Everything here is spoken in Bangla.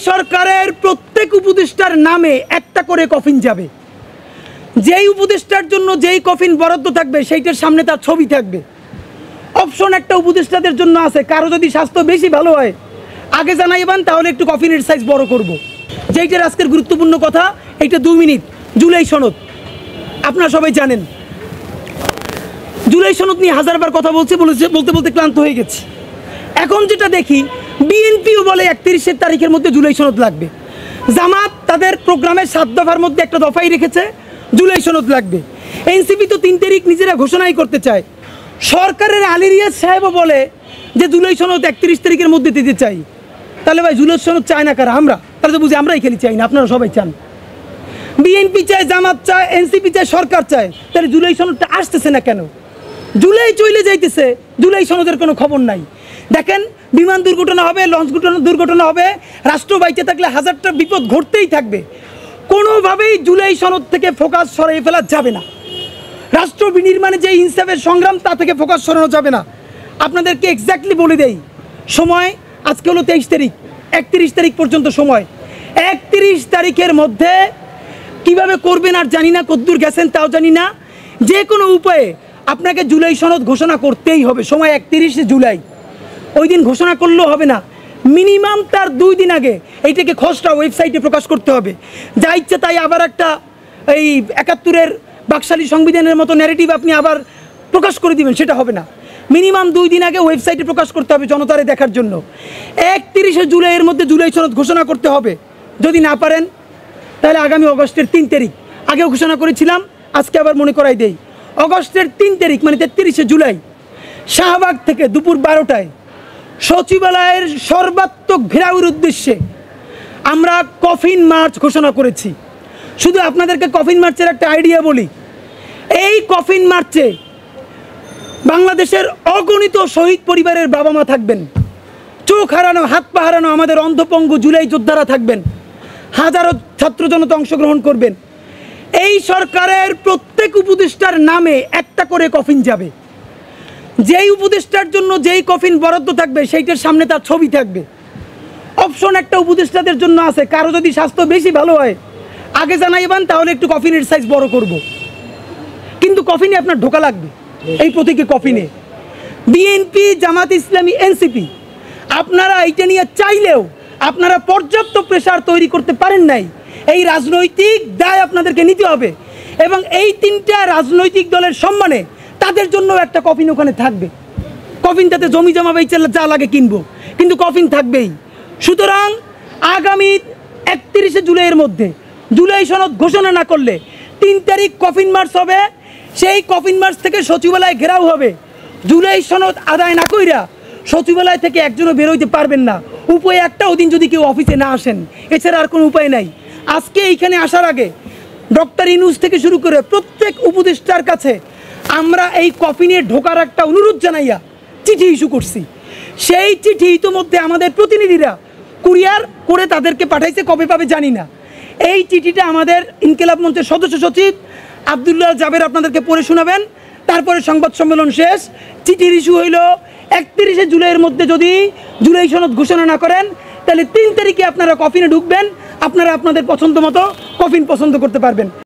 সরকারের প্রত্যেক উপদেষ্টার নামে একটা করে কফিন যাবে। যেই উপদেষ্টার জন্য যেই কফিন বরাদ্দ থাকবে সেইটার সামনে তার ছবি থাকবে। অপশন একটা উপদেষ্টাদের জন্য আছে, কারো যদি স্বাস্থ্য বেশি ভালো হয় আগে জানাইবেন, তাহলে একটু কফিনের সাইজ বড় করব। যেইটার আজকের গুরুত্বপূর্ণ কথা, এইটা 2 মিনিট। জুলাই সনদ আপনারা সবাই জানেন। জুলাই সনদ নিয়ে হাজারবার কথা বলতে বলতে ক্লান্ত হয়ে গেছি। এখন যেটা দেখি, বিএনপিও বলে 31 তারিখের মধ্যে জুলাই সনদ লাগবে। জামাত তাদের প্রোগ্রামের 7 দফার মধ্যে একটা দফাই রেখেছে, জুলাই সনদ লাগবে। এনসিপি তো 3 তারিখ নিজেরা ঘোষণাই করতে চায়। সরকারের আলী রিয়াজ সাহেবও বলে যে জুলাই সনদ 31 তারিখের মধ্যে দিতে চাই। তাহলে ভাই জুলাই সনদ চায় না কারা? আমরা। তাহলে তো বুঝি আমরাই খালি চাই না, আপনারা সবাই চান। বিএনপি চায়, জামাত চায়, এনসিপি চায়, সরকার চায়। তাহলে জুলাই সনদটা আসতেছে না কেন? জুলাই চলে যাইতেছে, জুলাই সনদের কোনো খবর নাই। দেখেন, বিমান দুর্ঘটনা হবে, লঞ্চ দুর্ঘটনা হবে, রাষ্ট্র বাইচে থাকলে হাজারটা বিপদ ঘটতেই থাকবে। কোনোভাবেই জুলাই সনদ থেকে ফোকাস সরিয়ে ফেলা যাবে না। রাষ্ট্র বিনির্মাণে যে ইনসাফের সংগ্রাম, তা থেকে ফোকাস সরানো যাবে না। আপনাদেরকে এক্স্যাক্টলি বলে দেই, সময় আজকে হলো 23 তারিখ, 31 তারিখ পর্যন্ত সময়। 31 তারিখের মধ্যে কিভাবে করবেন আর জানি না, কদ্দূর গেছেন তাও জানি না। যে কোনো উপায়ে আপনাকে জুলাই সনদ ঘোষণা করতেই হবে। সময় 31 জুলাই, ওই দিন ঘোষণা করলেও হবে না, মিনিমাম তার 2 দিন আগে এইটাকে খসড়া ওয়েবসাইটে প্রকাশ করতে হবে। যা ইচ্ছে তাই আবার একটা এই 71-এর বাকশালী সংবিধানের মতো ন্যারেটিভ আপনি আবার প্রকাশ করে দিবেন, সেটা হবে না। মিনিমাম 2 দিন আগে ওয়েবসাইটে প্রকাশ করতে হবে জনতারে দেখার জন্য। 31 জুলাইয়ের মধ্যে জুলাই সনদ ঘোষণা করতে হবে। যদি না পারেন তাহলে আগামী অগস্টের 3 তারিখ, আগেও ঘোষণা করেছিলাম, আজকে আবার মনে করাই দেই, অগস্টের 3 তারিখ মানে 33 জুলাই শাহবাগ থেকে দুপুর 12টায় সচিবালয়ের সর্বাত্মক ঘেরাওয়ের উদ্দেশ্যে আমরা কফিন মার্চ ঘোষণা করেছি। শুধু আপনাদেরকে কফিন মার্চের একটা আইডিয়া বলি। এই কফিন মার্চে বাংলাদেশের অগণিত শহীদ পরিবারের বাবা মা থাকবেন, চোখ হারানো, হাত পা হারানো আমাদের অন্ধপঙ্গু জুলাই যোদ্ধারা থাকবেন, হাজারো ছাত্র জনতা অংশগ্রহণ করবেন। এই সরকারের প্রত্যেক উপদেষ্টার নামে একটা করে কফিন যাবে। যেই উপদেষ্টার জন্য যেই কফিন বরাদ্দ থাকবে সেইটার সামনে তার ছবি থাকবে। অপশন একটা উপদেষ্টাদের জন্য আছে, কারো যদি স্বাস্থ্য বেশি ভালো হয় আগে জানাইবেন, তাহলে একটু কফিনের সাইজ বড় করব। কিন্তু কফিনে আপনার ঢোকা লাগবে। এই প্রতীকী কফিনে বিএনপি, জামাত ইসলামী, এনসিপি, আপনারা এইটা নিয়ে চাইলেও আপনারা পর্যাপ্ত প্রেসার তৈরি করতে পারেন নাই। এই রাজনৈতিক দায় আপনাদেরকে নিতে হবে এবং এই 3টা রাজনৈতিক দলের সম্মানে তাদের জন্য একটা কফিন ওখানে থাকবে। কফিনটাতে জমি জমা বেচে যা লাগে কিনবো, কিন্তু কফিন থাকবেই। সুতরাং আগামী 31 জুলাইয়ের মধ্যে জুলাই সনদ ঘোষণা না করলে 3 তারিখ কফিন মার্চ হবে। সেই কফিন মার্চ থেকে সচিবালয় ঘেরাও হবে। জুলাই সনদ আদায় না কইরা সচিবালয় থেকে একজনও বেরোইতে পারবেন না। উপায় একটা, ওদিন যদি কেউ অফিসে না আসেন, এছাড়া আর কোনো উপায় নাই। আজকে এইখানে আসার আগে ডক্টর ইউনূস থেকে শুরু করে প্রত্যেক উপদেষ্টার কাছে আমরা এই কফিনে ঢোকার একটা অনুরোধ জানাইয়া চিঠি ইস্যু করছি। সেই চিঠি ইতিমধ্যে আমাদের প্রতিনিধিরা কুরিয়ার করে তাদেরকে পাঠাইছে, কবে পাবে জানি না। এই চিঠিটা আমাদের ইনকিলাব মঞ্চের সদস্য সচিব আব্দুল্লাহ জাবের আপনাদেরকে পড়ে শোনাবেন। তারপরে সংবাদ সম্মেলন শেষ। চিঠির ইস্যু হইল 31 জুলাইয়ের মধ্যে যদি জুলাই সনদ ঘোষণা না করেন, তাহলে 3 তারিখে আপনারা কফিনে ঢুকবেন, আপনারা আপনাদের পছন্দ মতো কফিন পছন্দ করতে পারবেন।